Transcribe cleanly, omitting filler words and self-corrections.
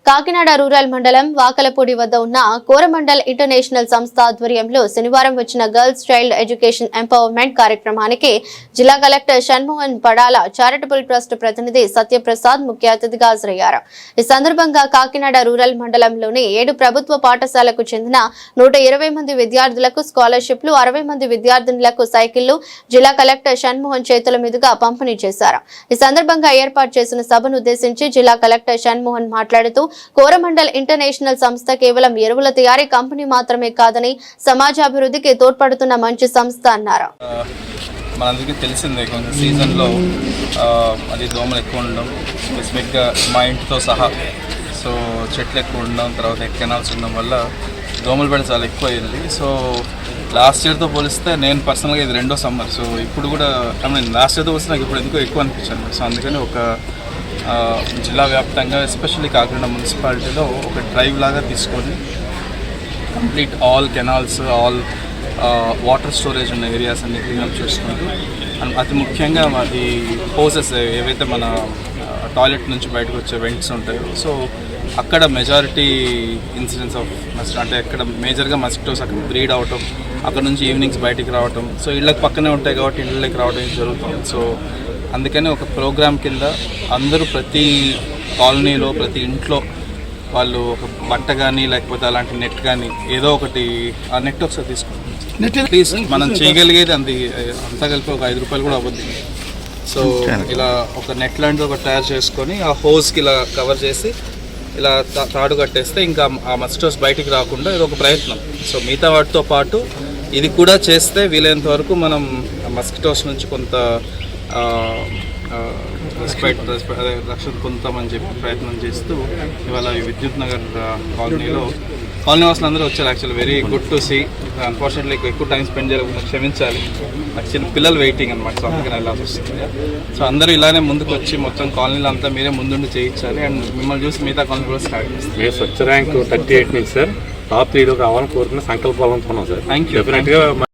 Kakinada rural మండలం వాకలపూడి వద్ద ఉన్న కోరమండల్ ఇంటర్నేషనల్ సంస్థ ఆధ్వర్యంలో శనివారం వచ్చిన గర్ల్స్ చైల్డ్ ఎడ్యుకేషన్ ఎంపవర్మెంట్ కార్యక్రమానికి జిల్లా collector Shanmohan Padala charitable trust ప్రతినిధి సత్యప్రసాద్ ముఖ్య అతిథిగా హాజరయ్యారు. ఈ సందర్భంగా కాకినాడ రూరల్ మండలంలోని 7 ప్రభుత్వ పాఠశాలకు చెందిన 120 మంది విద్యార్థులకు స్కాలర్షిప్లు, 60 మంది విద్యార్థినులకు సైకిళ్లు జిల్లా కలెక్టర్ షణ్మోహన్ చేతుల మీదుగా పంపిణీ చేశారు. ఈ సందర్భంగా ఏర్పాటు చేసిన సభను ఉద్దేశించి జిల్లా కలెక్టర్ షణ్మోహన్ మాట్లాడుతూ కోరమండల్ ఇంటర్నేషనల్ సంస్థ కేవలం ఎరువుల తయారీ కంపెనీ మాత్రమే కాదని సమాజాభివృద్ధికి తోడ్పడుతున్న మంచి సంస్థ అన్నారు. మనందరికీ తెలిసిందే కొంచెం సీజన్లో అది దోమలు ఎక్కువ ఉండడం, స్పెసిఫిక్గా మా ఇంటితో సహా సో చెట్లు ఎక్కువ ఉండడం, తర్వాత కెనాల్స్ ఉండడం వల్ల దోమల బెడ చాలా ఎక్కువ అయింది. సో లాస్ట్ ఇయర్తో పోలిస్తే నేను పర్సనల్గా ఇది రెండో సమ్మర్, సో ఇప్పుడు కూడా లాస్ట్ ఇయర్తో పోలిస్తే నాకు ఇప్పుడు ఎందుకో ఎక్కువ అనిపించింది. సో అందుకని ఒక జిల్లా వ్యాప్తంగా ఎస్పెషల్లీ కాకినాడ మున్సిపాలిటీలో ఒక డ్రైవ్ లాగా తీసుకొని complete all canals, all water storage ఉన్న ఏరియాస్ అన్ని క్లీనప్ చేసుకుంటూ, అతి ముఖ్యంగా ఈ హోసెస్ ఏవైతే మన టాయిలెట్ నుంచి బయటకు వచ్చే వెంట్స్ ఉంటాయో సో అక్కడ మెజారిటీ ఇన్సిడెంట్స్ ఆఫ్ అంటే అక్కడ మేజర్గా మస్కిటోస్ అక్కడ బ్రీడ్ అవటం, అక్కడ నుంచి ఈవినింగ్స్ బయటికి రావటం, సో ఇళ్ళకి పక్కనే ఉంటాయి కాబట్టి ఇళ్ళకి రావడం జరుగుతుంది. సో అందుకని ఒక ప్రోగ్రామ్ కింద అందరూ ప్రతి కాలనీలో ప్రతి ఇంట్లో వాళ్ళు ఒక బట్ట కానీ లేకపోతే అలాంటి నెట్ కానీ ఏదో ఒకటి ఆ నెట్ ఒకసారి తీసుకుంటాం ప్లీజ్. మనం చేయగలిగేది అంతా కలిపి ఒక 5 రూపాయలు కూడా అవ్వద్దు. సో ఇలా ఒక నెట్ లాంటిది ఒక తయారు చేసుకొని ఆ హోస్కి ఇలా కవర్ చేసి ఇలా తాడు కట్టేస్తే ఇంకా ఆ మస్కిటోస్ బయటికి రాకుండా ఇది ఒక ప్రయత్నం. సో మిగతా వాటితో పాటు ఇది కూడా చేస్తే వీలైనంత వరకు మనం మస్కిటోస్ నుంచి కొంత రక్షణ పొందుతామని చెప్పి ప్రయత్నం చేస్తూ ఇవాళ ఈ విద్యుత్ నగర్ కాలనీ వాసులు అందరూ వచ్చారు. Actually very good to see. Unfortunately ఎక్కువ టైం స్పెండ్ చేయకుండా క్షమించాలి, యాక్చువల్లీ పిల్లలు వెయిటింగ్ అనమాట. సో అందుకని వెళ్ళాల్సి వస్తుంది. సో అందరూ ఇలానే ముందుకు వచ్చి మొత్తం కాలనీలో అంతా మీరే ముందుండి చేయించాలి అండ్ మిమ్మల్ని చూసి మిగతా కాలనీ కూడా స్టార్ట్ చేస్తాం. మేము స్వచ్ఛ ర్యాంక్ 38 నుంచి సార్ టాప్ 3లో కావాలని కోరుకున్న సంకల్పాలను ఉన్నాం సార్. Thank you. డెఫినెట్గా